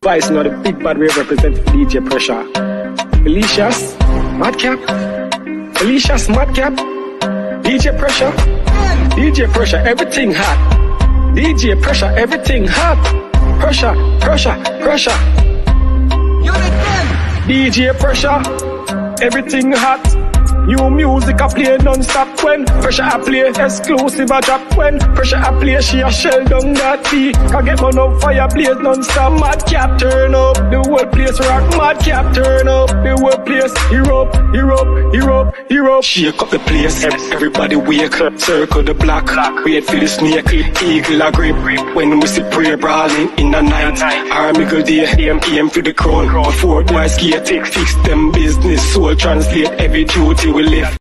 Vice, now the big bad wave represent DJ Pressure. Felicia's Madcap. Felicia's Madcap. DJ Pressure. DJ Pressure, everything hot. DJ Pressure, everything hot. Pressure, pressure, pressure. DJ Pressure, everything hot. New music I play non-stop when Pressure I play exclusive I drop when Pressure I play she a shell down that tea. Can get one up fire blaze non-stop. Madcap turn up, the whole place rock. Madcap turn up, the whole place Europe, Europe, Europe, Europe. Shake up the place, everybody wake up. Circle the block, wait for the snake. Eagle a grip, when we see prayer brawling in the night. Army go there, aim for the crown. Before boys skate, fix them business. Soul translate every duty we live.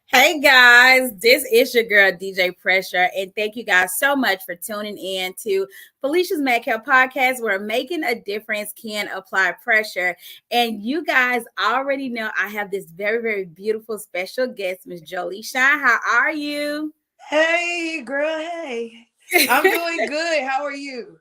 Hey guys, this is your girl DJ Pressure, and thank you guys so much for tuning in to Felicia's Madcap podcast, where making a difference can apply pressure. And you guys already know I have this very, very beautiful special guest, Miss Jolie Shine. How are you? Hey girl, hey. I'm doing good. How are you?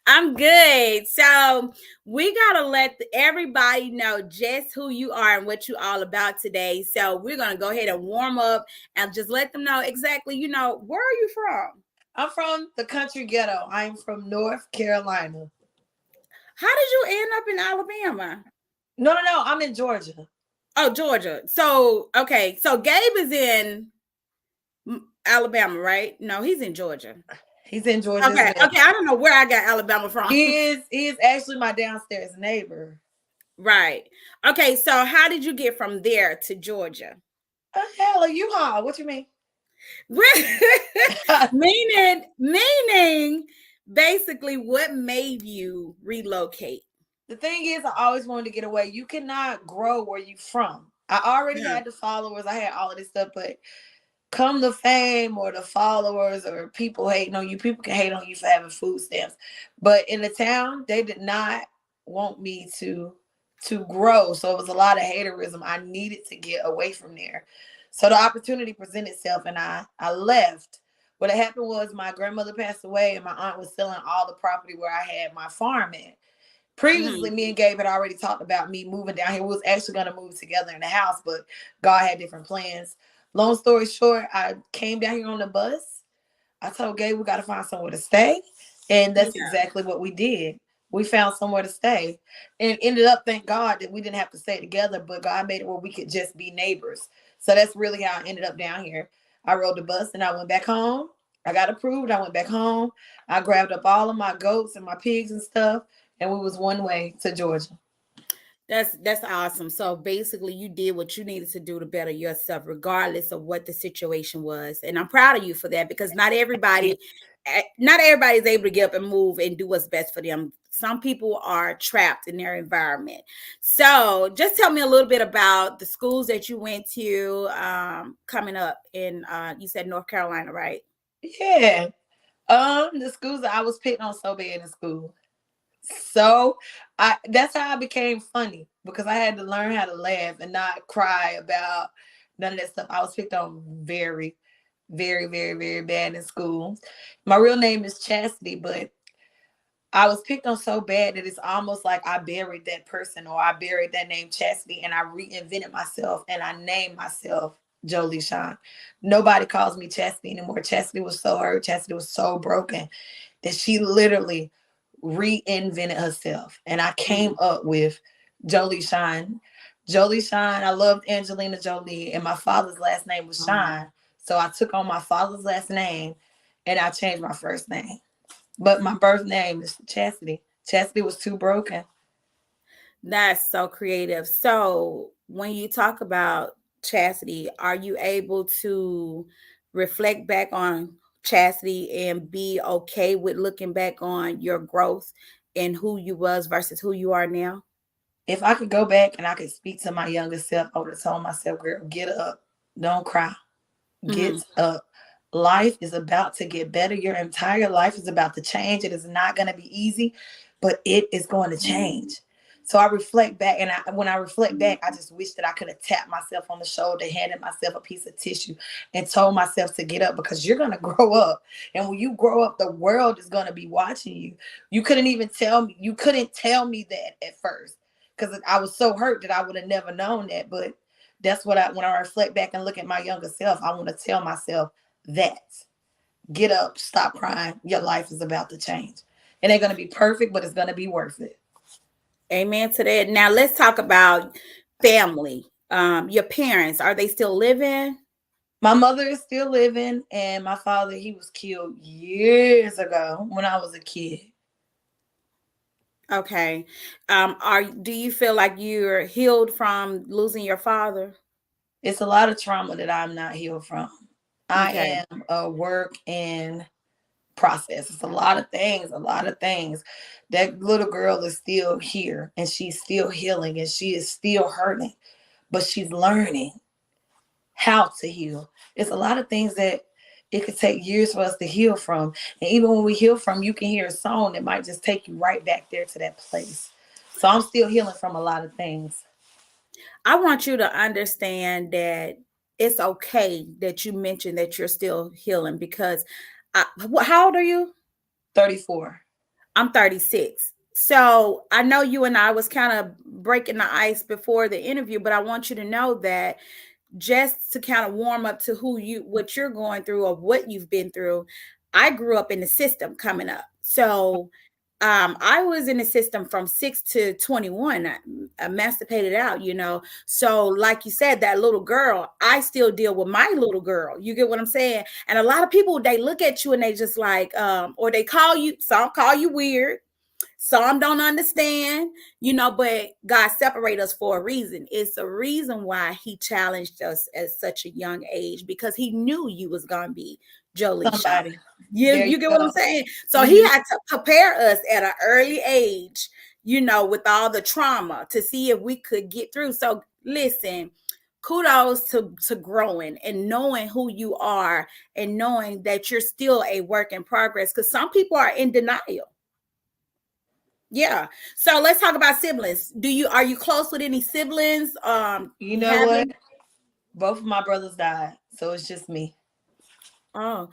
I'm good. So we got to let everybody know just who you are and what you all about today. So we're going to go ahead and warm up and just let them know exactly, where are you from? I'm from the country ghetto. I'm from North Carolina. How did you end up in Alabama? No. I'm in Georgia. Oh, Georgia. So, okay. So Gabe is in Alabama, right? No, he's in Georgia. He's in Georgia. Okay. I don't know where I got Alabama from. He is actually my downstairs neighbor. Right. Okay. So how did you get from there to Georgia? Hell, a U-Haul. What you mean? meaning basically what made you relocate? The thing is, I always wanted to get away. You cannot grow where you from. I already had the followers. I had all of this stuff, but come the fame or the followers or people hating on you, people can hate on you for having food stamps. But in the town, they did not want me to grow. So it was a lot of haterism. I needed to get away from there. So the opportunity presented itself and I left. What had happened was my grandmother passed away and my aunt was selling all the property where I had my farm at. Previously, me and Gabe had already talked about me moving down here. We was actually going to move together in the house, but God had different plans. Long story short, I came down here on the bus. I told Gabe we got to find somewhere to stay. And that's exactly what we did. We found somewhere to stay. And it ended up, thank God, that we didn't have to stay together, but God made it where we could just be neighbors. So that's really how I ended up down here. I rode the bus and I went back home. I got approved. I went back home. I grabbed up all of my goats and my pigs and stuff. And we was one way to Georgia. That's awesome. So basically you did what you needed to do to better yourself, regardless of what the situation was. And I'm proud of you for that, because not everybody is able to get up and move and do what's best for them. Some people are trapped in their environment. So just tell me a little bit about the schools that you went to coming up in, you said North Carolina, right? Yeah. The schools that I was picked on so bad in school. So that's how I became funny, because I had to learn how to laugh and not cry about none of that stuff. I was picked on very, very, very, very bad in school. My real name is Chastity, but I was picked on so bad that it's almost like I buried that person, or I buried that name Chastity, and I reinvented myself and I named myself Jolie Shine. Nobody calls me Chastity anymore. Chastity was so hurt. Chastity was so broken that she literally reinvented herself, and I came up with Jolie Shine. Jolie Shine. I loved Angelina Jolie, and my father's last name was Shine, so I took on my father's last name and I changed my first name. But my birth name is Chastity. Chastity was too broken. That's so creative. So when you talk about Chastity, are you able to reflect back on Chastity and be okay with looking back on your growth and who you was versus who you are now? If I could go back and I could speak to my younger self, I would have told myself, girl, get up. Don't cry. Get up. Life is about to get better. Your entire life is about to change. It is not going to be easy, but it is going to change. So I reflect back, and when I reflect back, I just wish that I could have tapped myself on the shoulder, handed myself a piece of tissue, and told myself to get up, because you're gonna grow up, and when you grow up, the world is gonna be watching you. You couldn't even tell me. You couldn't tell me that at first, because I was so hurt that I would have never known that. But that's what when I reflect back and look at my younger self, I want to tell myself that. Get up, stop crying. Your life is about to change. It ain't gonna be perfect, but it's gonna be worth it. Amen to that. Now let's talk about family. Your parents, are they still living? My mother is still living, and my father, he was killed years ago when I was a kid. Okay. Do you feel like you're healed from losing your father? It's a lot of trauma that I'm not healed from. Okay. I am a work in process. It's a lot of things. That little girl is still here, and she's still healing, and she is still hurting, but she's learning how to heal. It's a lot of things that it could take years for us to heal from. And even when we heal from, you can hear a song that might just take you right back there to that place. So I'm still healing from a lot of things. I want you to understand that it's okay that you mentioned that you're still healing, because how old are you? 34. I'm 36. So I know you and I was kind of breaking the ice before the interview, but I want you to know that, just to kind of warm up to what you're going through or what you've been through, I grew up in the system coming up. So I was in the system from 6 to 21. I emancipated out, So like you said, that little girl, I still deal with my little girl. You get what I'm saying? And a lot of people, they look at you and they just like, or they some call you weird. Some don't understand, but God separated us for a reason. It's a reason why he challenged us at such a young age, because he knew you was going to be Jolie Shaw. You get what I'm saying? So he had to prepare us at an early age, with all the trauma, to see if we could get through. So listen, kudos to growing and knowing who you are and knowing that you're still a work in progress, because some people are in denial. Yeah. So let's talk about siblings. Are you close with any siblings? You know what? Both of my brothers died, so it's just me. Oh,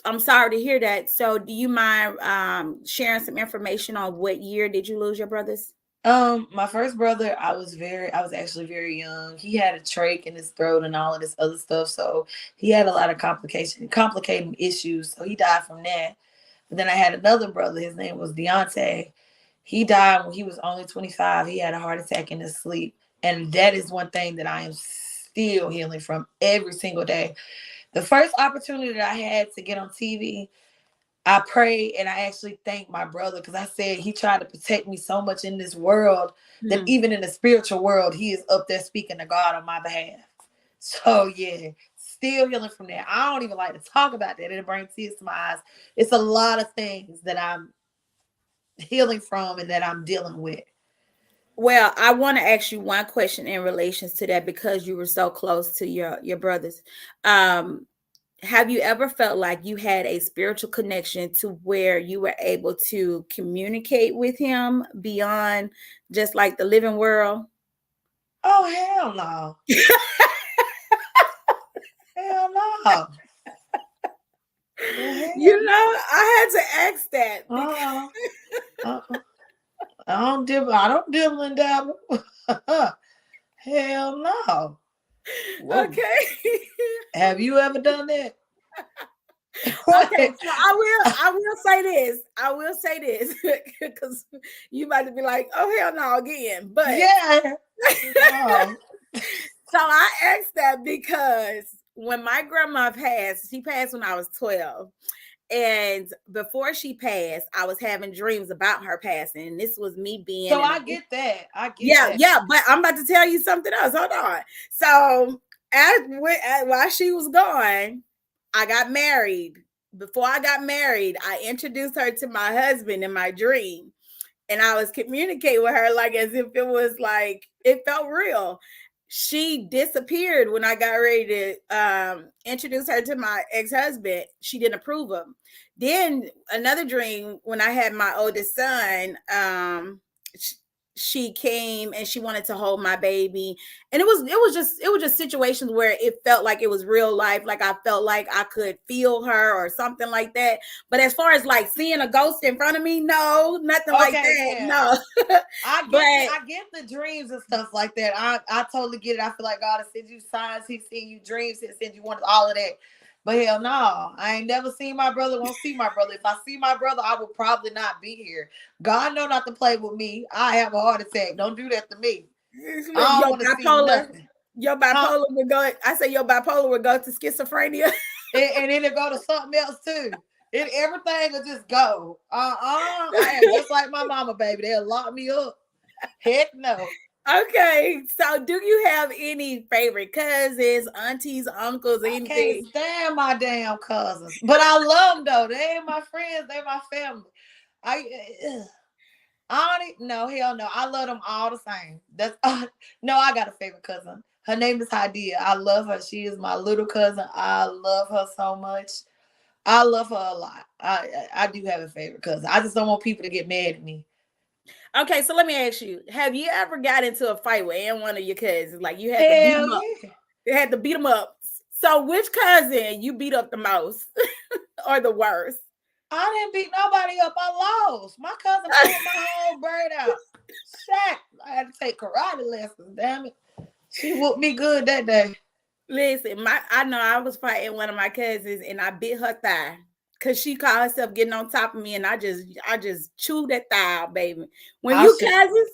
I'm sorry to hear that. So do you mind sharing some information on what year did you lose your brothers? My first brother, I was actually very young. He had a trach in his throat and all of this other stuff. So he had a lot of complicating issues. So he died from that. But then I had another brother. His name was Deontay. He died when he was only 25. He had a heart attack in his sleep. And that is one thing that I am still healing from every single day. The first opportunity that I had to get on TV, I prayed and I actually thanked my brother, because I said he tried to protect me so much in this world that even in the spiritual world, he is up there speaking to God on my behalf. So yeah, still healing from that. I don't even like to talk about that. It brings tears to my eyes. It's a lot of things that I'm healing from and that I'm dealing with. Well, I want to ask you one question in relations to that, because you were so close to your brothers. Have you ever felt like you had a spiritual connection to where you were able to communicate with him beyond just like the living world? Oh, hell no. Hell no. I had to ask that. I don't dibble and dabble. Hell no. Whoa. Okay. Have you ever done that? Okay, so I will say this because you might be like, oh hell no again. But yeah. No. So I asked that because when my grandma passed, she passed when I was 12. And before she passed, I was having dreams about her passing. And this was me being. So I get that. That. Yeah. But I'm about to tell you something else. Hold on. So while she was gone, I got married. Before I got married, I introduced her to my husband in my dream. And I was communicating with her like as if it was like, it felt real. She disappeared when I got ready to introduce her to my ex-husband. She didn't approve of him. Then another dream when I had my oldest son, she came and she wanted to hold my baby, and it was just situations where it felt like it was real life, like I felt like I could feel her or something like that. But as far as like seeing a ghost in front of me, no, nothing like that. Yeah. No. I get the dreams and stuff like that. I totally get it. I feel like God has sent you signs, He's seen you dreams, He sent you all of that. But hell no, I ain't never seen my brother, won't see my brother. If I see my brother, I will probably not be here. God know not to play with me. I have a heart attack. Don't do that to me. I don't want to see nothing. Your bipolar would go, I say your bipolar would go to schizophrenia. and then it go to something else too. Everything will just go. I am just like my mama, baby. They'll lock me up. Heck no. Okay, so do you have any favorite cousins, aunties, uncles, anything? I can't stand my damn cousins, but I love them though. They ain't my friends, they my family. I don't know, hell no. I love them all the same. That's no, I got a favorite cousin. Her name is Hadia. I love her. She is my little cousin. I love her so much. I love her a lot. I do have a favorite cousin. I just don't want people to get mad at me. Okay, so let me ask you: have you ever got into a fight with any one of your cousins? Like you had to beat them up. You had to beat them up. So which cousin you beat up the most, or the worst? I didn't beat nobody up. I lost. My cousin pulled my whole bird out. Shaq. I had to take karate lessons. Damn it, she whooped me good that day. Listen, I know I was fighting one of my cousins, and I bit her thigh. Cause she called herself getting on top of me, and I just chewed that thigh out, baby. When you cousins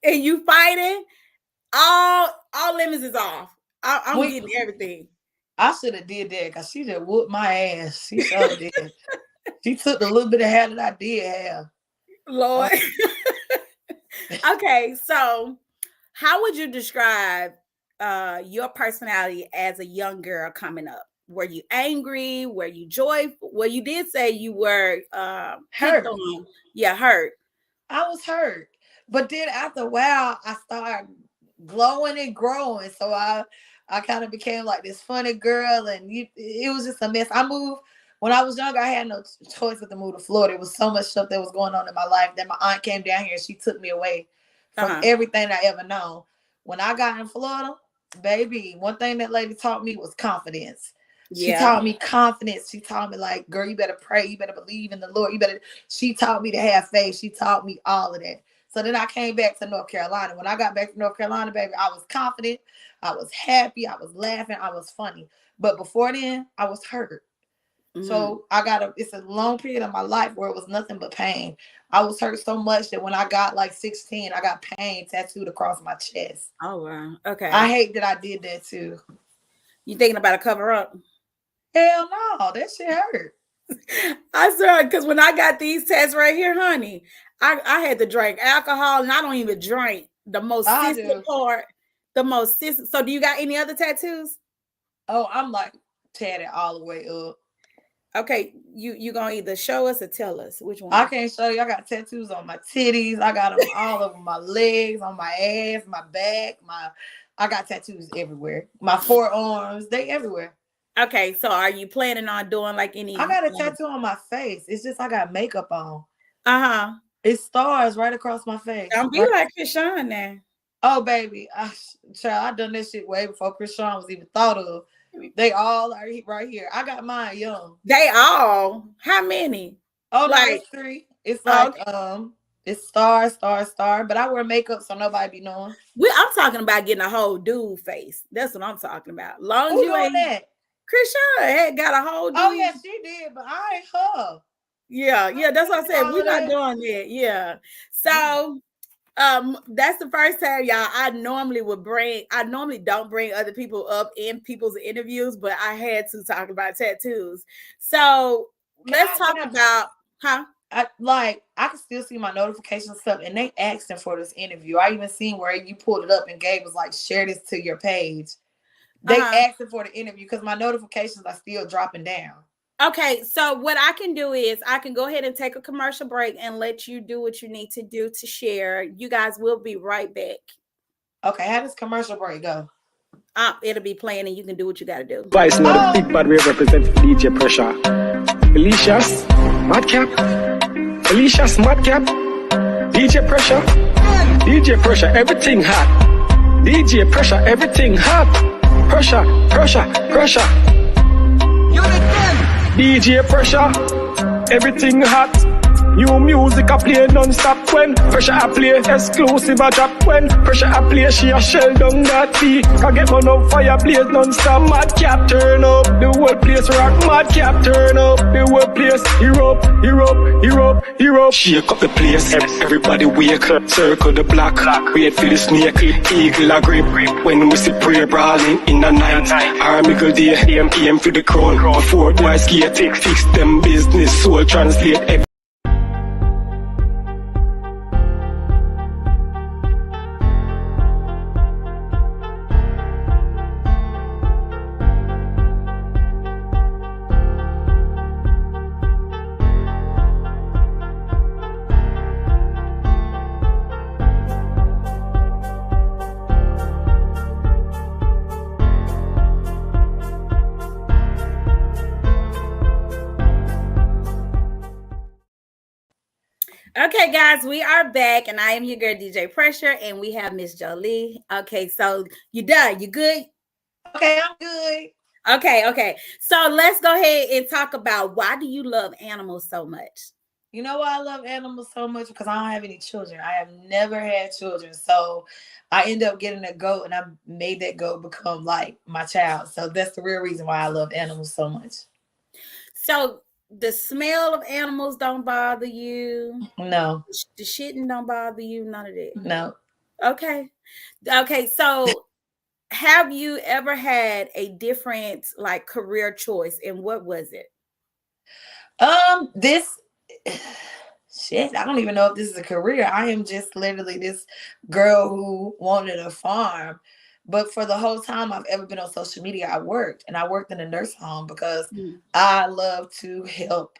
and you fighting, all limits is off. I'm getting everything. I should have did that because she just whooped my ass. She sure did. She took the little bit of hair that I did have. Lord. Okay, so how would you describe your personality as a young girl coming up? Were you angry? Were you joyful? Well, you did say you were hurt. Yeah, hurt. I was hurt. But then after a while, I started glowing and growing. So I kind of became like this funny girl, and it was just a mess. I moved when I was younger. I had no choice but to move to Florida. There was so much stuff that was going on in my life that my aunt came down here and she took me away from everything I ever known. When I got in Florida, baby, one thing that lady taught me was confidence. She taught me confidence. She taught me, like, girl, you better pray. You better believe in the Lord. She taught me to have faith. She taught me all of that. So then I came back to North Carolina. When I got back to North Carolina, baby, I was confident. I was happy. I was laughing. I was funny. But before then, I was hurt. So it's a long period of my life where it was nothing but pain. I was hurt so much that when I got like 16, I got pain tattooed across my chest. Oh, wow. Okay. I hate that I did that too. You thinking about a cover up? Hell no, that shit hurt. I swear, because when I got these tats right here, honey, I had to drink alcohol, and I don't even drink the most sensitive part. The most sensitive. So do you got any other tattoos? Oh, I'm like tatted all the way up. Okay, you gonna either show us or tell us which one? I can't show you. I got tattoos on my titties. I got them all over my legs, on my ass, my back. I got tattoos everywhere. My forearms, they everywhere. Okay, so are you planning on doing like any? I got a tattoo on my face. It's just I got makeup on. It's stars right across my face. Don't be like Krishan now. Oh, baby, I done this shit way before Krishan was even thought of. They all are right here. I got mine young. They all? How many? Oh, like, no, it's 3. It's like it's star. But I wear makeup so nobody be knowing. I'm talking about getting a whole dude face. That's what I'm talking about. Long Who doing that? Krishan had got a whole dude. Oh yeah, she did, but I ain't her. Yeah, that's what I said. We're not doing that. Yeah. So that's the first time, y'all. I normally don't bring other people up in people's interviews, but I had to talk about tattoos. So let's talk about I can still see my notification stuff, and they asking for this interview. I even seen where you pulled it up and Gabe was like, share this to your page. They asking for the interview because my notifications are still dropping down. Okay, so what I can do is I can go ahead and take a commercial break and let you do what you need to do to share. You guys will be right back. Okay, how does commercial break go? It'll be playing and you can do what you got to do. Vice now, the big bad wave represent DJ Pressure. Alicia's Madcap. DJ Pressure, DJ Pressure, everything hot. DJ Pressure, everything hot. Pressure, pressure, pressure. DJ Pressure, everything hot. New music I play non-stop when Pressure I play exclusive I drop when Pressure I play she a shell down that tea. Can get one up fire blaze non-stop. Mad Cap turn up, the whole place rock. Mad Cap turn up, the whole place Europe, Europe, Europe, Europe. Shake up the place, everybody wake up. Circle the block, wait for the snake. Eagle a grip when we see prayer brawling in the night. Army go there, aim for the crown. Four boys skate, fix them business, soul translate. Okay, guys, we are back, and I am your girl, DJ Pressure, and we have Miss Jolie. Okay, so you done? You good? Okay, I'm good. Okay. So let's go ahead and talk about why do you love animals so much? You know why I love animals so much? Because I don't have any children. I have never had children. So I end up getting a goat, and I made that goat become like my child. So that's the real reason why I love animals so much. So the smell of animals don't bother you? No. The shitting don't bother you? None of that? No. Okay. So have you ever had a different like career choice, and what was it? This shit, I don't even know if this is a career. I am just literally this girl who wanted a farm. But for the whole time I've ever been on social media, I worked in a nursing home because I love to help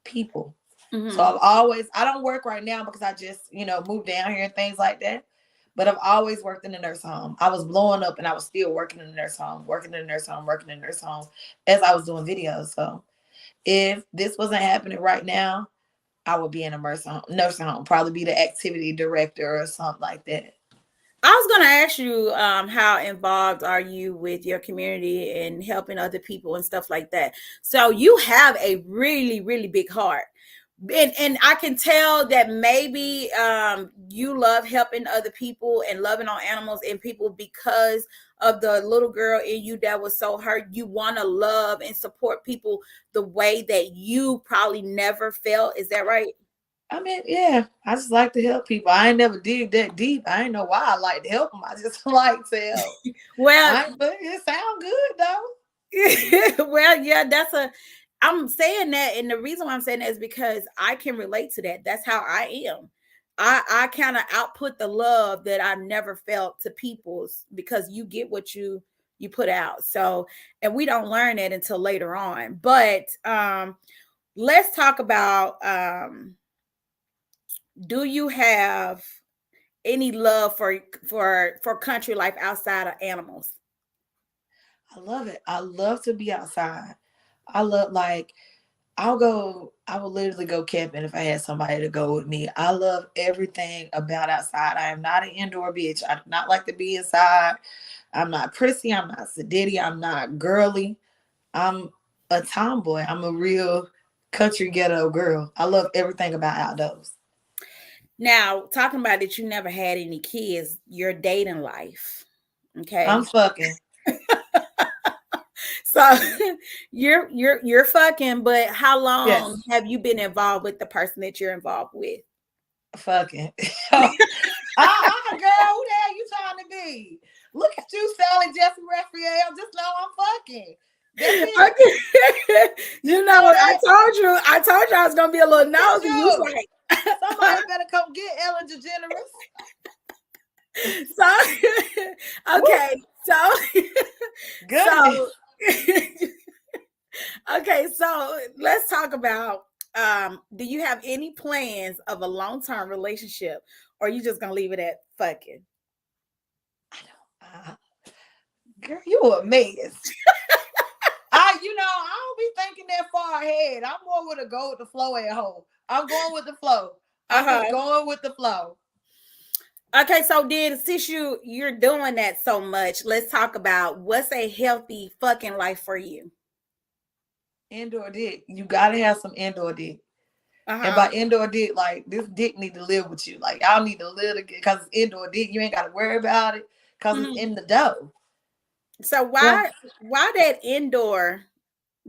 people. So I don't work right now because I just, moved down here and things like that. But I've always worked in a nursing home. I was blowing up and I was still working in a nursing home as I was doing videos. So if this wasn't happening right now, I would be in a nursing home, probably be the activity director or something like that. I was going to ask you, how involved are you with your community and helping other people and stuff like that? So you have a really, really big heart. And I can tell that maybe you love helping other people and loving on animals and people because of the little girl in you that was so hurt. You want to love and support people the way that you probably never felt. Is that right? I mean, yeah, I just like to help people. I ain't never dig that deep. I ain't know why I like to help them. I just like to help. Well, but it sounds good though. Well, yeah, I'm saying that, and the reason why I'm saying that is because I can relate to that. That's how I am. I kind of output the love that I never felt to people's because you get what you put out. So, and we don't learn that until later on. But let's talk about do you have any love for country life outside of animals? I love it. I love to be outside. I love, I would literally go camping if I had somebody to go with me. I love everything about outside. I am not an indoor bitch. I do not like to be inside. I'm not prissy. I'm not sedity. I'm not girly. I'm a tomboy. I'm a real country ghetto girl. I love everything about outdoors. Now, talking about that you never had any kids, your dating life. Okay. I'm fucking. So you're fucking, but how long have you been involved with the person that you're involved with? Fucking. Girl, who the hell you trying to be? Look at you selling Jeffrey Raphael. Just know I'm fucking. Okay. I told you I was gonna be a little nosy. You was like, somebody better come get Ellen DeGeneres. So okay, good. Okay, so let's talk about do you have any plans of a long-term relationship, or are you just gonna leave it at fucking? Girl, you a mess. I don't be thinking that far ahead. I'm more with a go with the flow at home. I'm going with the flow. I'm just going with the flow. Okay, so then since you're doing that so much, let's talk about what's a healthy fucking life for you. Indoor dick. You gotta have some indoor dick. And by indoor dick, like this dick need to live with you. Like y'all need to live together because it's indoor dick. You ain't gotta worry about it because it's in the dough. So why that indoor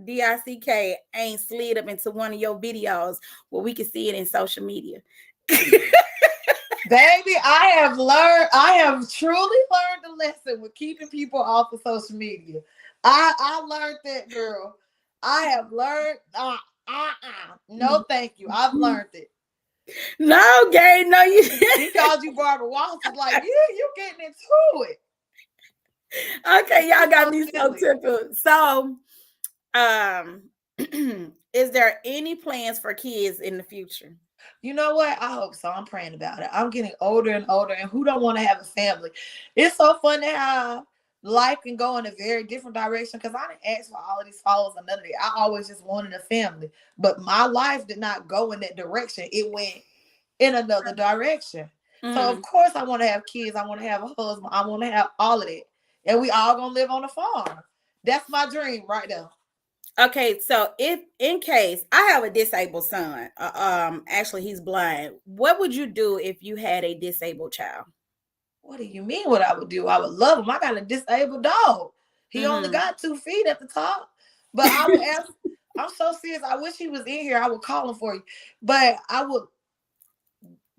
DICK ain't slid up into one of your videos where we can see it in social media? Baby, I have truly learned the lesson with keeping people off of social media. I learned that, girl. I have learned. No, thank you. I've learned it. No, Gay, no, you. He called you Barbara Walters. Like you getting into it. Okay, y'all got me so tickled. So, is there any plans for kids in the future? You know what? I hope so. I'm praying about it. I'm getting older and older, and who don't want to have a family? It's so funny how life can go in a very different direction because I didn't ask for all of these followers or none of it. I always just wanted a family, but my life did not go in that direction. It went in another direction. So of course I want to have kids. I want to have a husband. I want to have all of that, and we all gonna live on a farm. That's my dream right now. Okay, so if in case I have a disabled son, actually he's blind, what would you do if you had a disabled child? What do you mean what I would do? I would love him. I got a disabled dog. He only got 2 feet at the top. But I would ask, I'm so serious. I wish he was in here. I would call him for you. But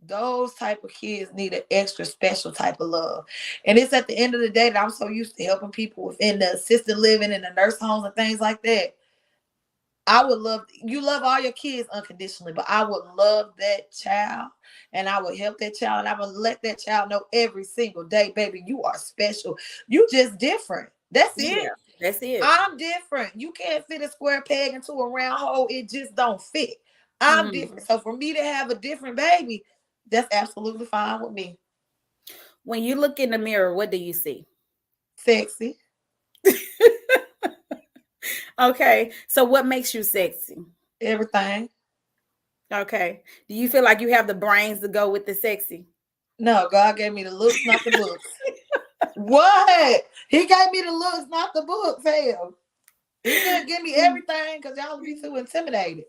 those type of kids need an extra special type of love. And it's at the end of the day that I'm so used to helping people within the assisted living and the nurse homes and things like that. I would love all your kids unconditionally, but I would love that child and I would help that child and I would let that child know every single day, baby, you are special. You just different. That's it. That's it. I'm different. You can't fit a square peg into a round hole. It just don't fit. I'm different. So for me to have a different baby, that's absolutely fine with me. When you look in the mirror, what do you see? Sexy. Okay, so what makes you sexy? Everything. Okay. Do you feel like you have the brains to go with the sexy? No, God gave me the looks, not the books. What? He gave me the looks, not the books. Hell, he didn't give me everything because y'all be too intimidated.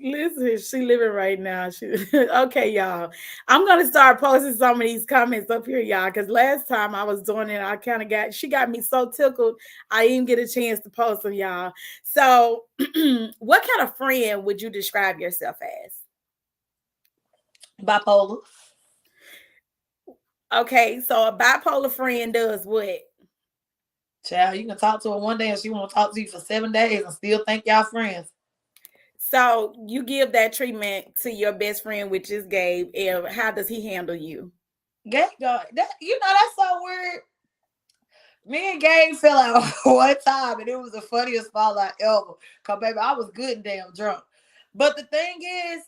Listen, she living right now. Okay, y'all. I'm gonna start posting some of these comments up here, y'all, because last time I was doing it, I kind of she got me so tickled, I didn't get a chance to post them, y'all. So, what kind of friend would you describe yourself as? Bipolar. Okay, so a bipolar friend does what? Child, you can talk to her one day and she won't talk to you for 7 days and still think y'all friends. So you give that treatment to your best friend, which is Gabe, and how does he handle you? Gabe, that's so weird. Me and Gabe fell out one time, and it was the funniest fallout ever. Cause baby, I was good and damn drunk. But the thing is,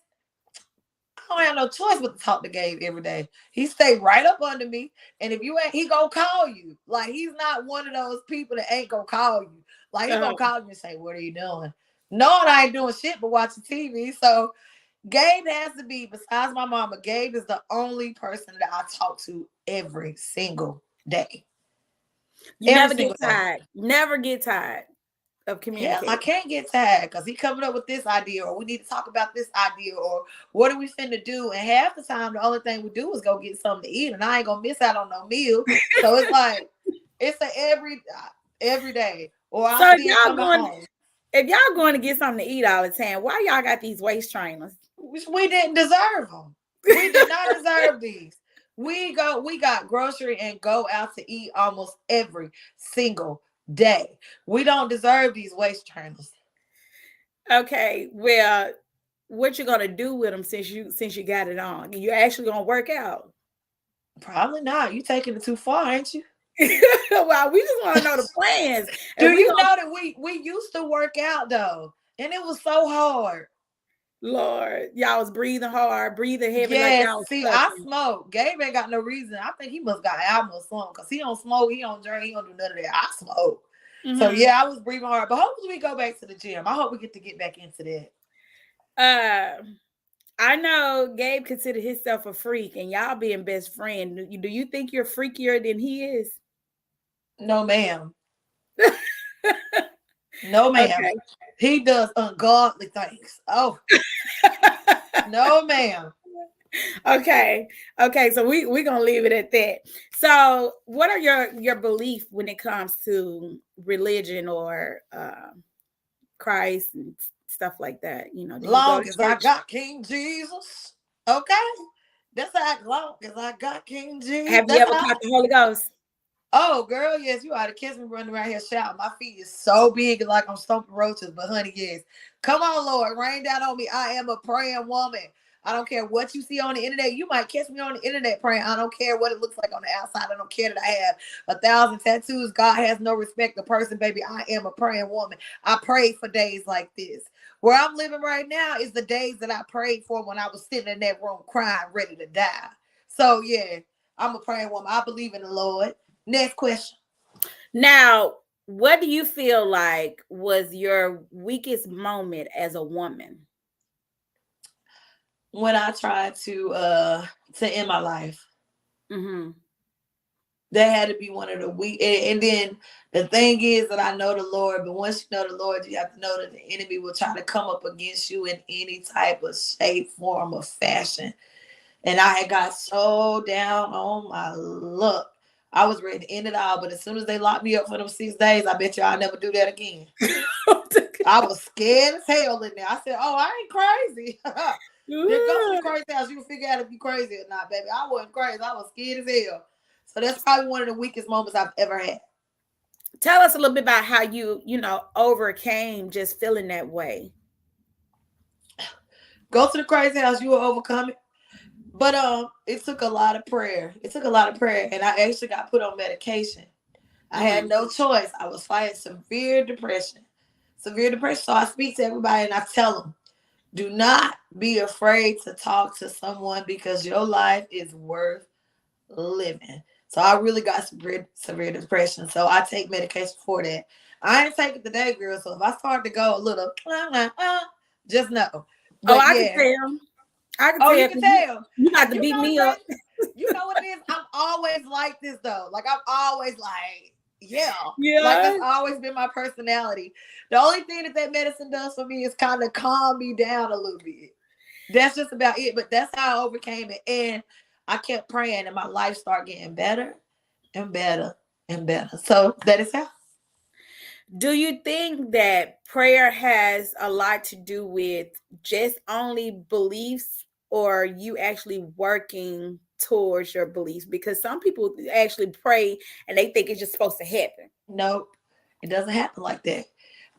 I don't have no choice but to talk to Gabe every day. He stayed right up under me, and if you ain't, he gonna call you. Like he's not one of those people that ain't gonna call you. Like he gonna call you and say, "What are you doing?" Knowing I ain't doing shit but watching TV. So Gabe has to be, besides my mama, Gabe is the only person that I talk to every single day. You never get tired. Never get tired of communicating. Yeah, I can't get tired because he coming up with this idea, or we need to talk about this idea, or what are we finna do? And half the time, the only thing we do is go get something to eat, and I ain't gonna miss out on no meal. So it's like it's every day. Or so if y'all going to get something to eat all the time, why y'all got these waist trainers? We didn't deserve them. We did not deserve these. We got grocery and go out to eat almost every single day. We don't deserve these waist trainers. Okay, well, what you gonna do with them since you got it on? You actually gonna work out? Probably not. You taking it too far, ain't you? Well, we just want to know the plans. Do you know that we used to work out though, and it was so hard. Lord, y'all was breathing hard, breathing heavy. Yes, like y'all see, I smoke. Gabe ain't got no reason. I think he must got asthma or something because he don't smoke, he don't drink, he don't do none of that. I smoke. So yeah, I was breathing hard, but hopefully we go back to the gym. I hope we get back into that. I know Gabe considered himself a freak, and y'all being best friend. Do you think you're freakier than he is? No, ma'am. No, ma'am. Okay. He does ungodly things. Oh, no, ma'am. Okay. So we're gonna leave it at that. So what are your belief when it comes to religion or Christ and stuff like that? You know, do you go Long to as I church? got King Jesus. Okay. That's how long as I got King Jesus. Have you That's ever how. caught the Holy Ghost? Oh, girl, yes, you ought to kiss me running around here shouting. My feet is so big, like I'm stomping roaches, but honey, yes. Come on, Lord, rain down on me. I am a praying woman. I don't care what you see on the internet. You might catch me on the internet praying. I don't care what it looks like on the outside. I don't care that I have 1,000 tattoos. God has no respect to person, baby. I am a praying woman. I prayed for days like this. Where I'm living right now is the days that I prayed for when I was sitting in that room crying, ready to die. So, yeah, I'm a praying woman. I believe in the Lord. Next question. Now, what do you feel like was your weakest moment as a woman? When I tried to end my life. Mm-hmm. That had to be one of the weak. And then the thing is that I know the Lord, but once you know the Lord, you have to know that the enemy will try to come up against you in any type of shape, form, or fashion. And I had got so down on my luck. I was ready to end it all, but as soon as they locked me up for them 6 days, I bet you I'll never do that again. I was scared as hell in there. I said, "Oh, I ain't crazy." Then go to the crazy house. You can figure out if you crazy or not, baby. I wasn't crazy. I was scared as hell. So that's probably one of the weakest moments I've ever had. Tell us a little bit about how you overcame just feeling that way. Go to the crazy house. You will overcome it. But it took a lot of prayer. And I actually got put on medication. I had no choice. I was fighting severe depression. So I speak to everybody and I tell them, do not be afraid to talk to someone because your life is worth living. So I really got severe depression. So I take medication for that. I ain't take it today, girl. So if I start to go a little, just know. But I yeah. can tell. You can tell. You got to beat me up. You know what it is? I'm always like this though. Like I'm always like, yeah. Yeah. Like that's always been my personality. The only thing that medicine does for me is kind of calm me down a little bit. That's just about it. But that's how I overcame it. And I kept praying and my life started getting better and better and better. So that is how. Do you think that prayer has a lot to do with just only beliefs, or you actually working towards your beliefs? Because some people actually pray and they think it's just supposed to happen. Nope, it doesn't happen like that.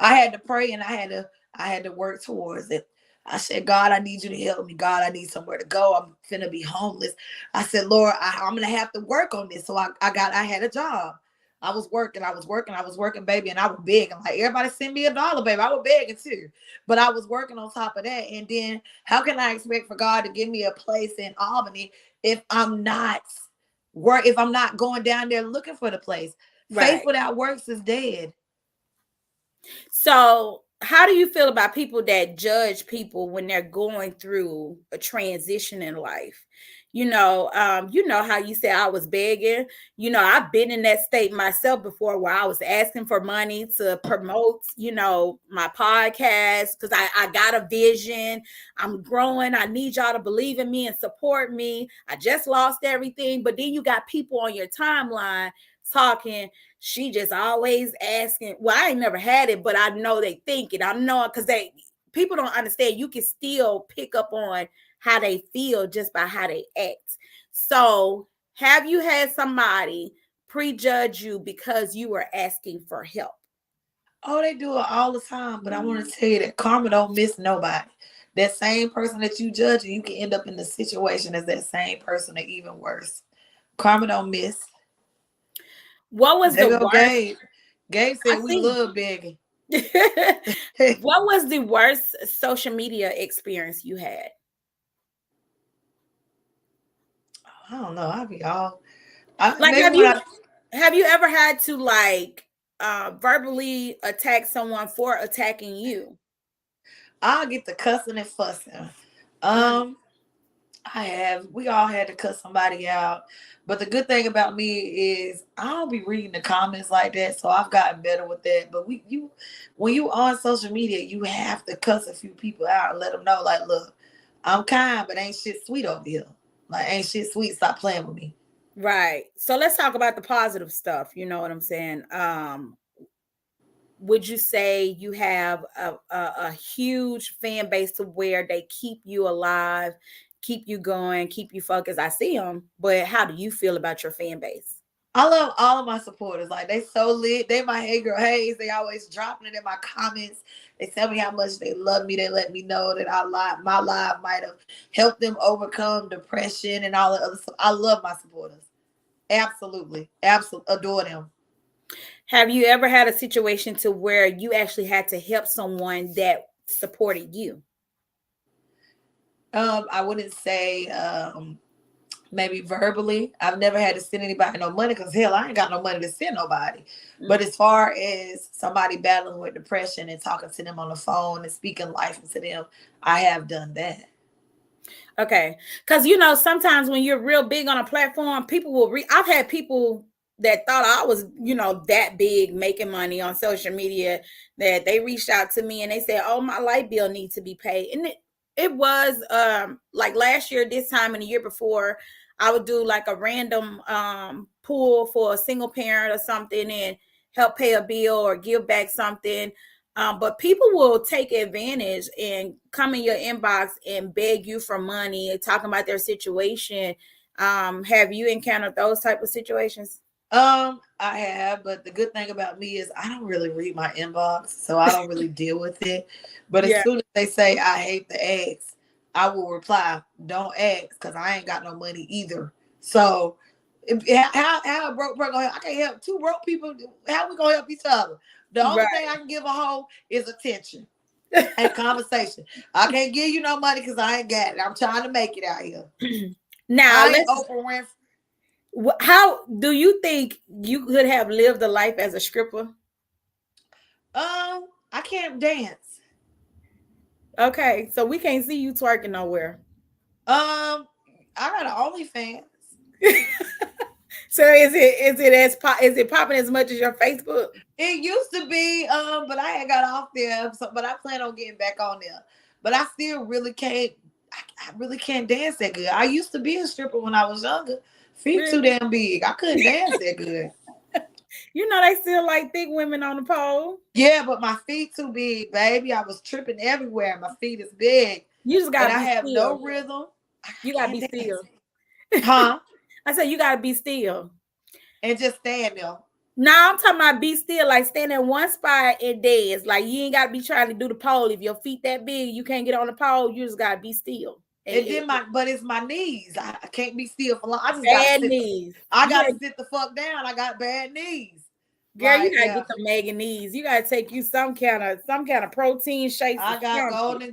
I had to pray and I had to work towards it. I said, God, I need you to help me. God, I need somewhere to go. I'm finna be homeless. I said, Lord, I'm gonna have to work on this. So I had a job. I was working, baby, and I was begging. Like everybody send me $1, baby. I was begging too. But I was working on top of that. And then how can I expect for God to give me a place in Albany if I'm not going down there looking for the place? Right. Faith without works is dead. So how do you feel about people that judge people when they're going through a transition in life? You know how you say I was begging. I've been in that state myself before where I was asking for money to promote, my podcast because I got a vision. I'm growing. I need y'all to believe in me and support me. I just lost everything. But then you got people on your timeline talking, she just always asking. Well, I ain't never had it, but I know they think it. I know because people don't understand. You can still pick up on how they feel just by how they act. So have you had somebody prejudge you because you were asking for help? Oh, they do it all the time. But I want to tell you that karma don't miss nobody. That same person that you judge, you can end up in the situation as that same person or even worse. Karma don't miss. What was the worst? Gabe. Gabe said we love begging. What was the worst social media experience you had? I don't know. I'll be all have you ever had to verbally attack someone for attacking you? I'll get the cussing and fussing. We all had to cut somebody out. But the good thing about me is I don't be reading the comments like that. So I've gotten better with that. But when you on social media, you have to cuss a few people out and let them know, like, look, I'm kind, but ain't shit sweet over here. Like, ain't shit sweet. Stop playing with me. Right. So let's talk about the positive stuff. You know what I'm saying? Would you say you have a huge fan base to where they keep you alive, keep you going, keep you focused? I see them, but how do you feel about your fan base? I love all of my supporters. Like, they so lit. They my Hey Girl Haze. They always dropping it in my comments. They tell me how much they love me. They let me know that my live might have helped them overcome depression and all the other stuff. I love my supporters. Absolutely. Absolutely. Adore them. Have you ever had a situation to where you actually had to help someone that supported you? I wouldn't say maybe verbally. I've never had to send anybody no money because hell, I ain't got no money to send nobody. Mm-hmm. But as far as somebody battling with depression and talking to them on the phone and speaking life into them, I have done that. Okay. Because, sometimes when you're real big on a platform, people will I've had people that thought I was, that big making money on social media that they reached out to me and they said, oh, my light bill needs to be paid. And it was like last year, this time and the year before, I would do like a random pool for a single parent or something and help pay a bill or give back something. But people will take advantage and come in your inbox and beg you for money and talking about their situation. Have you encountered those type of situations? I have, but the good thing about me is I don't really read my inbox, so I don't really deal with it. But as soon as they say I hate the eggs, I will reply, don't ask, because I ain't got no money either. So how a broke gonna help? I can't help two broke people. How we gonna help each other? The only thing I can give a hoe is attention and conversation. I can't give you no money because I ain't got it. I'm trying to make it out here. Now, I ain't Oprah Winfrey. How do you think you could have lived a life as a stripper? I can't dance. Okay, so we can't see you twerking nowhere. I got an OnlyFans. So is it popping as much as your Facebook? It used to be, but I had got off there. But I plan on getting back on there. But I still really can't. I really can't dance that good. I used to be a stripper when I was younger. Feet too damn big. I couldn't dance that good. They still like thick women on the pole. Yeah, but my feet too big, baby. I was tripping everywhere. My feet is big. You just gotta. I have no rhythm. You gotta be still. Huh? I said you gotta be still and just stand there. Now I'm talking about be still, like stand in one spot and dance. Like you ain't gotta be trying to do the pole. If your feet that big, you can't get on the pole. You just gotta be still. And then but it's my knees. I can't be still for long. I just bad knees. I gotta sit the fuck down. I got bad knees. Girl, you gotta get the mega knees. You gotta take you some kind of protein shakes. I got golden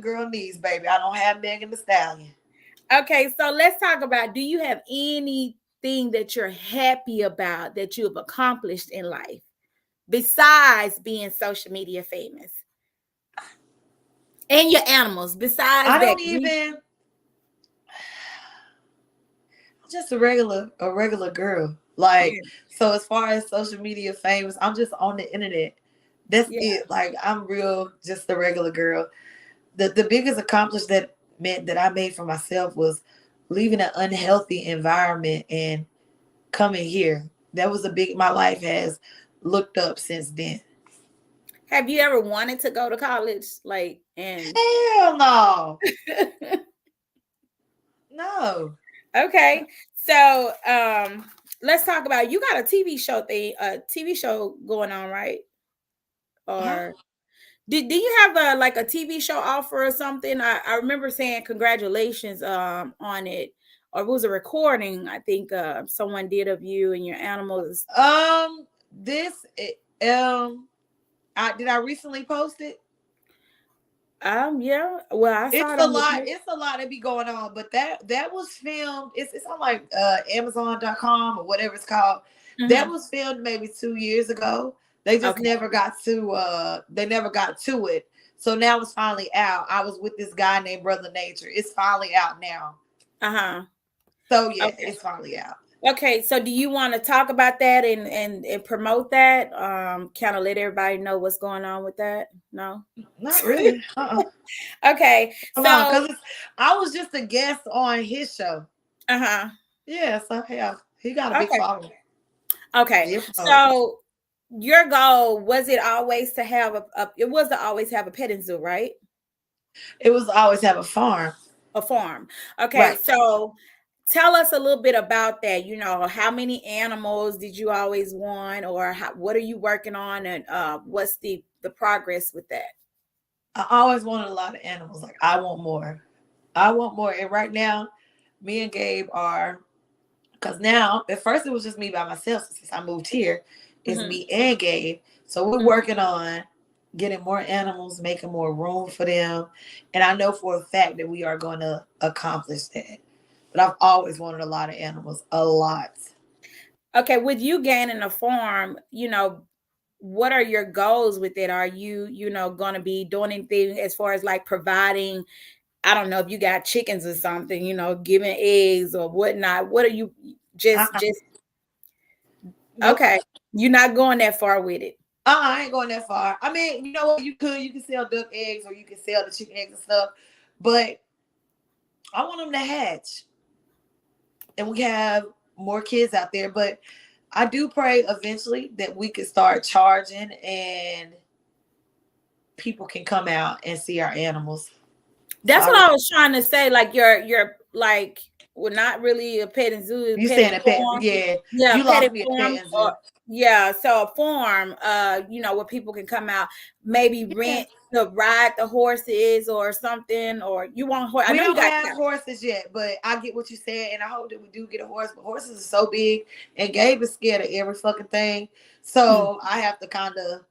girl knees, baby. I don't have Megan Thee Stallion. Okay, so let's talk about, do you have anything that you're happy about that you've accomplished in life besides being social media famous? And your animals, besides I that. don't even. I'm just a regular girl. Like, so as far as social media famous, I'm just on the internet. That's it. Like, I'm just a regular girl. The biggest accomplishment that I made for myself was leaving an unhealthy environment and coming here. That was my life has looked up since then. Have you ever wanted to go to college? Hell no. No. Okay. So let's talk about, you got a TV show going on, right? Or did you have a TV show offer or something? I remember saying congratulations on it, or it was a recording I think someone did of you and your animals. Did I recently post it? Yeah. Well, I saw it's a lot that be going on, but that was filmed. It's on like Amazon.com or whatever it's called. Mm-hmm. That was filmed maybe 2 years ago. They just never got to it. So now it's finally out. I was with this guy named Brother Nature. It's finally out now. So yeah, Okay. it's finally out. Okay, so do you want to talk about that and promote that? Kind of let everybody know what's going on with that? No, not really. Okay, because I was just a guest on his show. Yeah, so yeah, he got a big following. Okay, so your goal was it always to have it was to always have a petting zoo, right? It was to always have a farm. A farm. Okay, right. So tell us a little bit about that. You know, how many animals did you always want, or what are you working on, and what's the progress with that? I always wanted a lot of animals. Like, I want more. And right now, me and Gabe are, because now at first it was just me by myself. Since I moved here, it's me and Gabe. So we're working on getting more animals, making more room for them. And I know for a fact that we are going to accomplish that. But I've always wanted a lot of animals, a lot. Okay, with you gaining a farm, you know, what are your goals with it? Are you, going to be doing anything as far as like providing, I don't know, if you got chickens or something, giving eggs or whatnot? What are you just okay? You're not going that far with it. I ain't going that far. I mean, you know what? You can sell duck eggs, or you can sell the chicken eggs and stuff, but I want them to hatch, and we have more kids out there. But I do pray eventually that we can start charging, and people can come out and see our animals. That's what I was trying to say. Like you're like, well, not really a petting zoo. You saying a pet? Yeah. You lost me a petting zoo. Yeah, so a farm, where people can come out, maybe rent to ride the horses or something, or you want horse. We don't have horses yet, but I get what you said, and I hope that we do get a horse. But horses are so big, and Gabe is scared of every fucking thing, so I have to kind of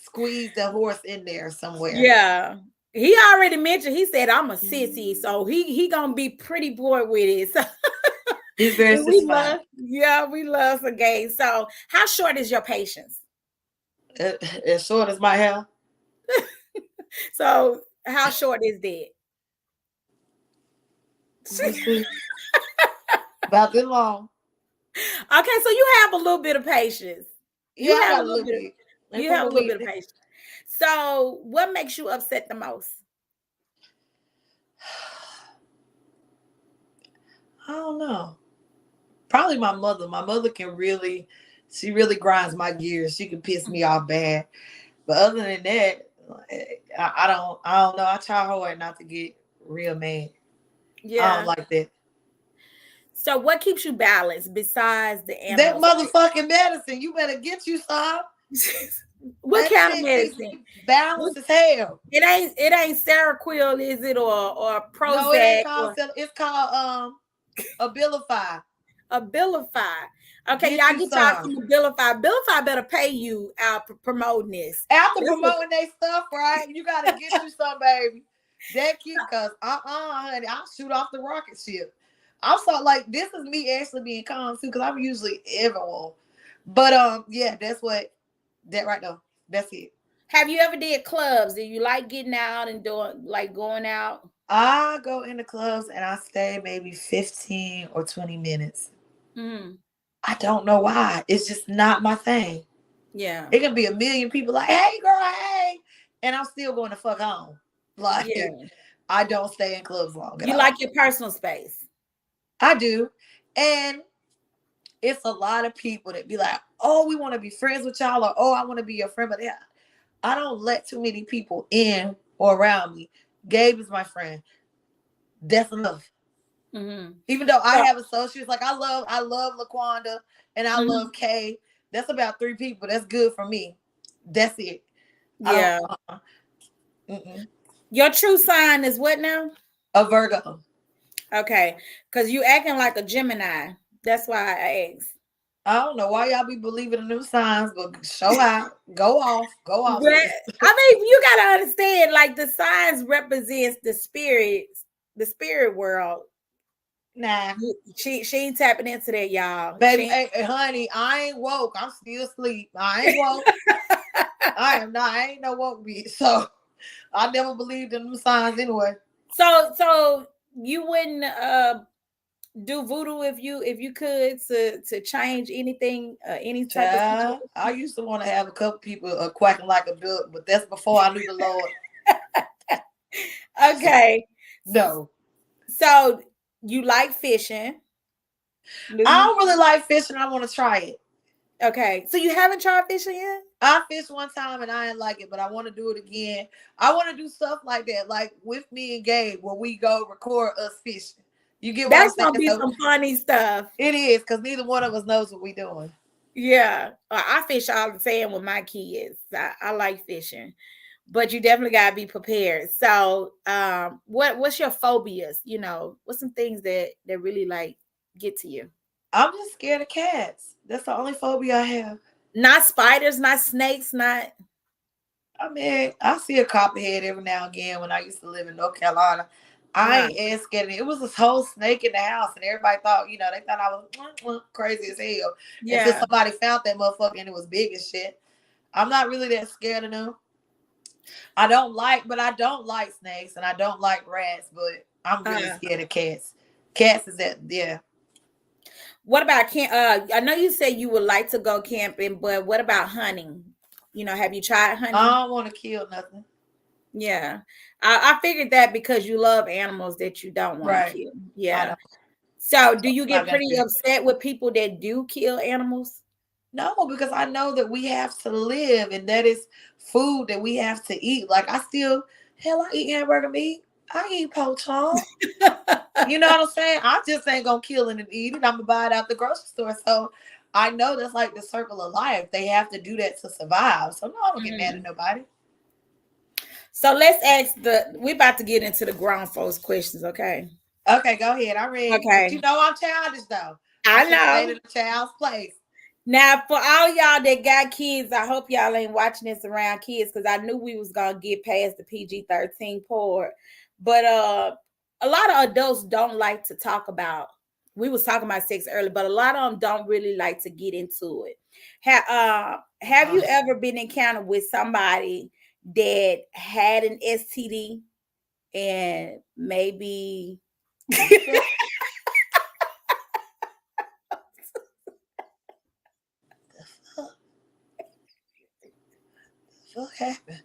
squeeze the horse in there somewhere. Yeah. He already mentioned, he said, I'm a sissy, so he gonna be pretty bored with it. So he's very satisfied. We love some games. So how short is your patience? As short as my hair. So how short is that? About this long. Okay, so you have a little bit of patience. You have a little bit of patience. So what makes you upset the most? I don't know. Probably my mother. My mother she really grinds my gears. She can piss me off bad. But other than that, I don't know. I try hard not to get real mad. Yeah. I don't like that. So what keeps you balanced besides the animals? That motherfucking medicine. You better get you some. What kind of medicine? Balance as hell. It ain't Seroquel, is it, or Prozac? No, it ain't called. It's called Abilify. Abilify. Okay, y'all get y'all some Abilify. Abilify better pay you out for promoting this. After promoting their stuff, right? You gotta get you some, baby. That cute, cause honey, I'll shoot off the rocket ship. I'm so like, this is me actually being calm too, because I'm usually everyone. But yeah, that's what. That right now. That's it. Have you ever did clubs? Do you like getting out and doing, like, going out? I go into clubs and I stay maybe 15 or 20 minutes. I don't know why. It's just not my thing. Yeah. It can be a million people like, hey girl, hey. And I'm still going to fuck home. Like, I don't stay in clubs long. You like your personal space. I do. And it's a lot of people that be like, oh, we want to be friends with y'all, or oh, I want to be your friend. But I don't let too many people in or around me. Gabe is my friend. That's enough. Even though I have associates, like I love LaQuanda and I love Kay. That's about 3 people. That's good for me. That's it. Yeah. Your true sign is what now? A Virgo. Okay, because you acting like a Gemini. That's why I asked. I don't know why y'all be believing in them signs, but show out, go off. But, I mean, you gotta understand, like the signs represents the spirit world. Nah, she ain't tapping into that, y'all. Baby, hey, honey, I ain't woke. I'm still asleep. I ain't woke. I am not. I ain't no woke bitch. So I never believed in them signs anyway. So you wouldn't do voodoo if you could to change anything, any type of situation? I used to want to have a couple people quacking like a duck, but that's before I knew the Lord. Okay. No. So you like fishing? I don't really like fishing. I want to try it. Okay. So you haven't tried fishing yet? I fished one time and I didn't like it, but I want to do it again. I want to do stuff like that, like with me and Gabe, where we go record us fishing. You get what That's I'm saying? gonna be some funny stuff. It is, because neither one of us knows what we're doing. Yeah. I fish all the time with my kids. I like fishing. But you definitely gotta be prepared. So what's your phobias? You know, what's some things that really like get to you? I'm just scared of cats. That's the only phobia I have. Not spiders, not snakes, not. I mean, I see a copperhead every now and again when I used to live in North Carolina. I ain't as scared of it. It was this whole snake in the house, and everybody thought, they thought I was crazy as hell. Yeah. Until somebody found that motherfucker and it was big as shit. I'm not really that scared of them. I don't like snakes and I don't like rats, but I'm really scared of cats. Cats is that, yeah. What about camp? I know you said you would like to go camping, but what about hunting? Have you tried hunting? I don't want to kill nothing. Yeah, I figured that because you love animals that you don't want to kill. Yeah. So do you get pretty upset with people that do kill animals? No, because I know that we have to live and that is food that we have to eat. Like I eat hamburger meat. I eat poachon. You know what I'm saying? I just ain't gonna kill it and eat it. I'm gonna buy it out the grocery store. So I know that's like the circle of life. They have to do that to survive. So no, I don't get mad at nobody. So let's ask we're about to get into the grown folks questions, okay? Okay, go ahead. I'm ready. Okay. But I'm childish though. I know. Stay in a child's place. Now, for all y'all that got kids, I hope y'all ain't watching this around kids because I knew we was gonna get past the PG-13 part. But a lot of adults don't like to talk about. We was talking about sex earlier, but a lot of them don't really like to get into it. Have you ever been encountered with somebody that had an STD and maybe What happened?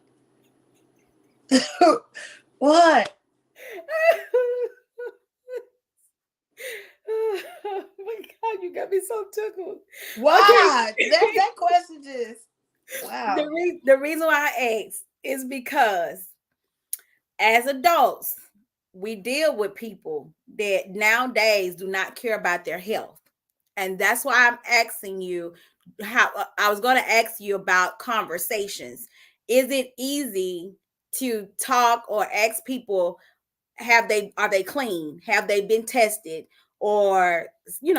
What? Oh my God, you got me so tickled. Why? Okay. That question just wow. The reason why I asked is because as adults, we deal with people that nowadays do not care about their health. And that's why I'm asking you how I was going to ask you about conversations. Is it easy to talk or ask people, are they clean? Have they been tested? Or,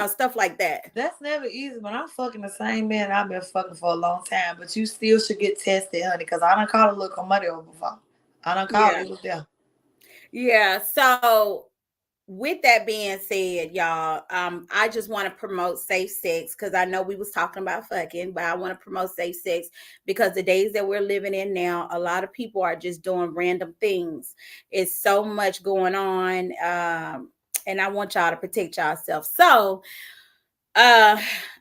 stuff like that. That's never easy. When I'm fucking the same man I've been fucking for a long time, but you still should get tested, honey, because I done caught a little money over before. I done caught it was there. Yeah. So with that being said, y'all, I just want to promote safe sex because I know we was talking about fucking, but I want to promote safe sex because the days that we're living in now, a lot of people are just doing random things. It's so much going on. And I want y'all to protect yourself. So I'm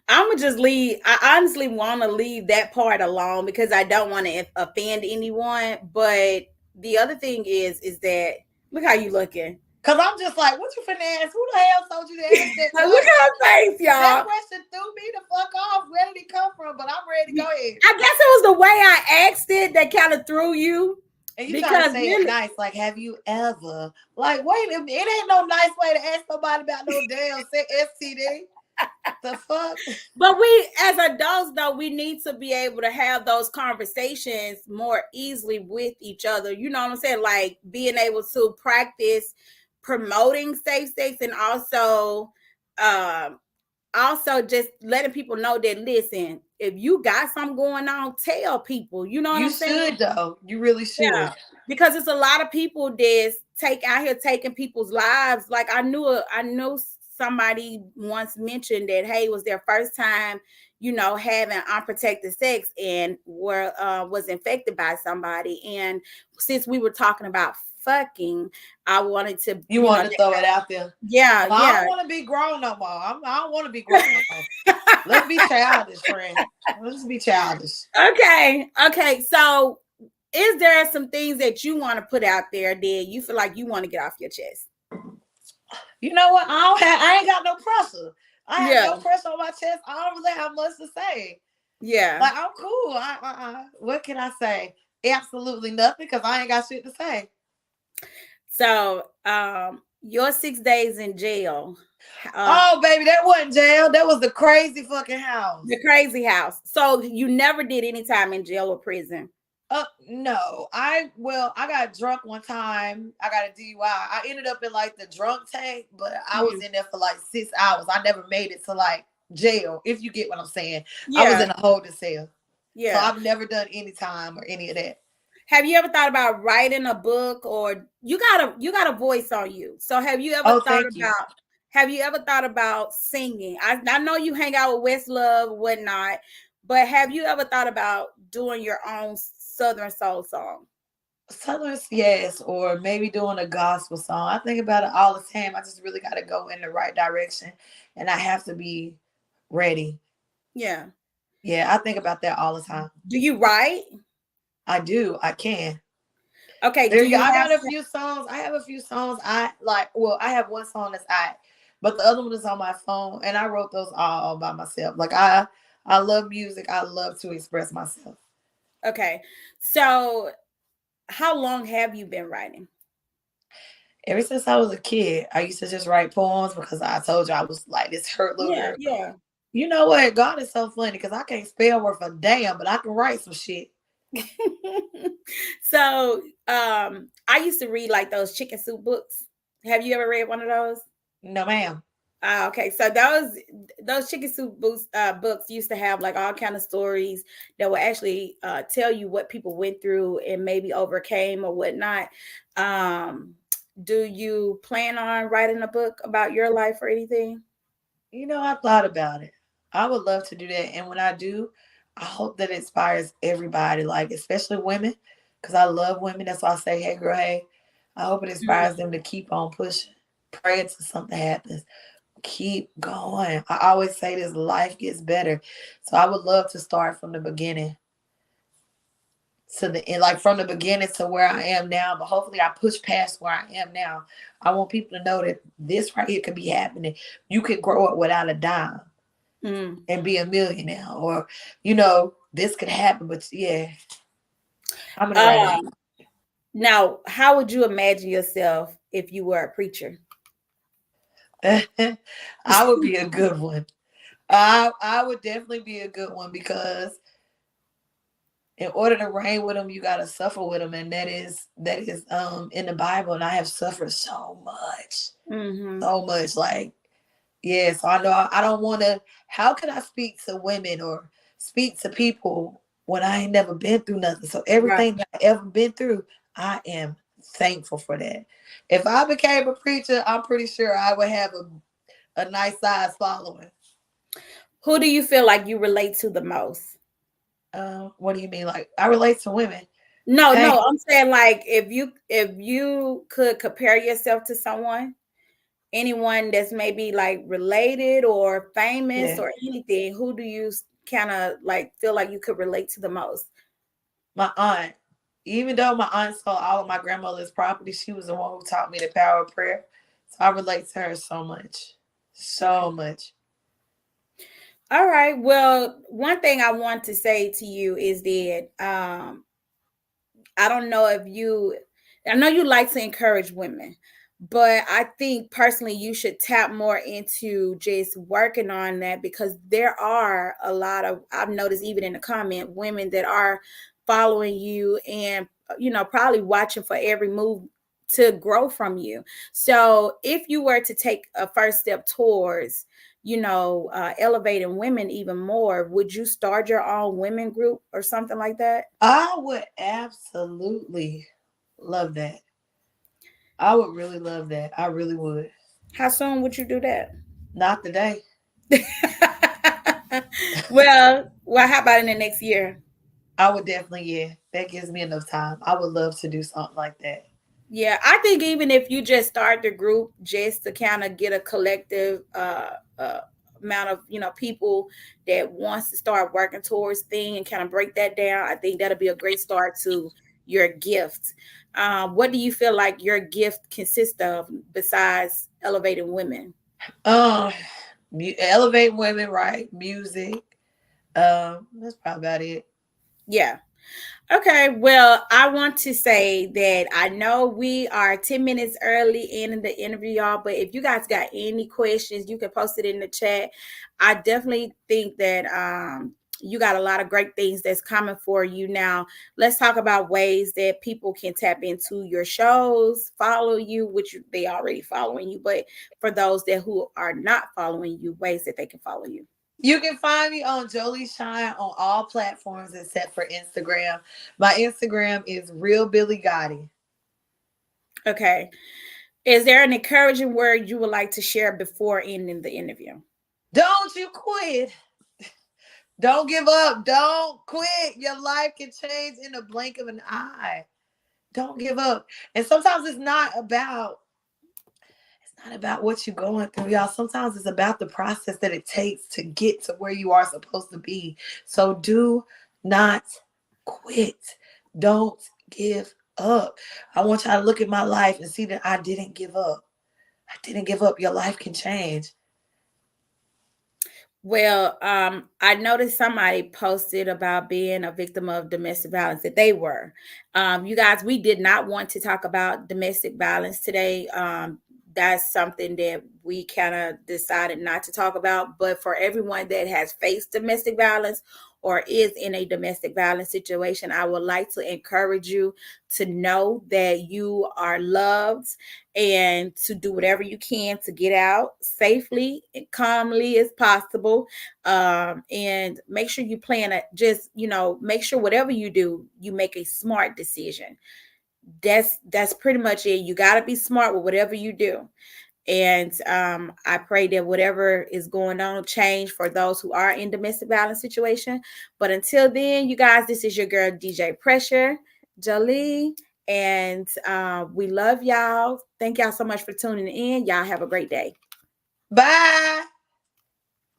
gonna just leave. I honestly want to leave that part alone because I don't want to offend anyone. But the other thing is that look how you looking. Cause I'm just like, what you finna ask? Who the hell told you to ask that? Look at her face, y'all. That question threw me the fuck off. Where did it come from? But I'm ready to go ahead. I guess it was the way I asked it that kind of threw you. And you trying to say it nice, like, have you ever? Like, wait, it ain't no nice way to ask somebody about no damn STD. The fuck? But we, as adults, though, we need to be able to have those conversations more easily with each other. You know what I'm saying? Like being able to practice promoting safe sex and also just letting people know that, listen, if you got something going on, tell people. You know what I'm saying? You should, though. You really should. Yeah. Because it's a lot of people that's out here taking people's lives. Like I knew somebody once mentioned that, hey, it was their first time having unprotected sex and was infected by somebody. And since we were talking about fucking, I wanted to to throw it out there. Yeah, I don't want to be grown no more. I don't want to be grown no more. Let's be childish, friend. Let's be childish. Okay. So, is there some things that you want to put out there that you feel like you want to get off your chest? You know what? I ain't got no pressure. I have no pressure on my chest. I don't really have much to say. Yeah. Like, I'm cool. What can I say? Absolutely nothing, because I ain't got shit to say. So, your 6 days in jail. Oh, baby, that wasn't jail. That was the crazy fucking house. The crazy house. So you never did any time in jail or prison? No. I got drunk one time. I got a DUI. I ended up in like the drunk tank, but I was in there for like 6 hours. I never made it to like jail, if you get what I'm saying. Yeah. I was in a holding cell. Yeah. So I've never done any time or any of that. Have you ever thought about writing a book? Or you got a voice on you. So have you ever thought about singing? I know you hang out with Westlove, whatnot, but have you ever thought about doing your own Southern soul song? Southern, yes, or maybe doing a gospel song. I think about it all the time. I just really got to go in the right direction, and I have to be ready. Yeah. Yeah, I think about that all the time. Do you write? I do. I can. Okay. I got a few songs. I have a few songs. I have one song that's but the other one is on my phone, and I wrote those all by myself. Like, I love music. I love to express myself. Okay. So how long have you been writing? Ever since I was a kid. I used to just write poems because I told you I was like this hurt little girl. Yeah. You know what? God is so funny because I can't spell worth a damn, but I can write some shit. So I used to read like those chicken soup books. Have you ever read one of those? No, ma'am. Okay, so those chicken soup books used to have like all kind of stories that would actually tell you what people went through and maybe overcame or whatnot. Do you plan on writing a book about your life or anything? I thought about it. I would love to do that, and when I do, I hope that it inspires everybody, like especially women, because I love women. That's why I say, hey, girl, hey. I hope it inspires them to keep on pushing, pray until something happens. Keep going. I always say this, life gets better. So I would love to start from the beginning to the end, like from the beginning to where I am now. But hopefully I push past where I am now. I want people to know that this right here could be happening. You could grow up without a dime and be a millionaire, or this could happen. But yeah, I'm gonna write it. Now, how would you imagine yourself if you were a preacher? I would be a good one. I would definitely be a good one, because in order to reign with them, you got to suffer with them, and that is in the Bible. And I have suffered so much, so much. Like, yeah. So I know I don't want to. How can I speak to women or speak to people when I ain't never been through nothing? So everything that I ever been through, I am thankful for that. If I became a preacher, I'm pretty sure I would have a nice size following. Who do you feel like you relate to the most? What do you mean? Like, I relate to women? No, I'm saying like if you could compare yourself to someone, anyone that's maybe like related or famous or anything, who do you kind of like feel like you could relate to the most? My aunt. Even though my aunt sold all of my grandmother's property, she was the one who taught me the power of prayer. So I relate to her so much. So much. All right. Well, one thing I want to say to you is that I don't know if I know you like to encourage women, but I think personally you should tap more into just working on that, because there are a lot of, I've noticed even in the comment, women that are following you and probably watching for every move to grow from you. So if you were to take a first step towards elevating women even more, would you start your own women group or something like that? I would absolutely love that. I would really love that. I really would. How soon would you do that? Not today. Well, how about in the next year? I would definitely, yeah. That gives me enough time. I would love to do something like that. Yeah, I think even if you just start the group just to kind of get a collective amount of people that wants to start working towards thing and kind of break that down, I think that'll be a great start to your gift. What do you feel like your gift consists of besides elevating women? Elevate women, right? Music. That's probably about it. Yeah. Okay, well, I want to say that I know we are 10 minutes early in the interview, y'all, but if you guys got any questions, you can post it in the chat. I definitely think that you got a lot of great things that's coming for you. Now, let's talk about ways that people can tap into your shows, follow you, which they already following you, but for those that who are not following you, ways that they can follow you. You can find me on Jolie Shine on all platforms except for Instagram. My Instagram is Real Billy Gotti. Okay. Is there an encouraging word you would like to share before ending the interview? Don't you quit. Don't give up. Don't quit. Your life can change in a blink of an eye. Don't give up. And sometimes it's not about what you're going through, y'all. Sometimes it's about the process that it takes to get to where you are supposed to be. So do not quit. Don't give up. I want y'all to look at my life and see that I didn't give up. I didn't give up. Your life can change. Well, I noticed somebody posted about being a victim of domestic violence, that they were. You guys, we did not want to talk about domestic violence today. That's something that we kind of decided not to talk about. But for everyone that has faced domestic violence or is in a domestic violence situation, I would like to encourage you to know that you are loved and to do whatever you can to get out safely and calmly as possible. And make sure you plan it. Just, make sure whatever you do, you make a smart decision. That's pretty much it. You got to be smart with whatever you do. And I pray that whatever is going on change for those who are in domestic violence situation. But until then, you guys, this is your girl DJ Pressure, Jolie, and we love y'all. Thank y'all so much for tuning in. Y'all have a great day. Bye.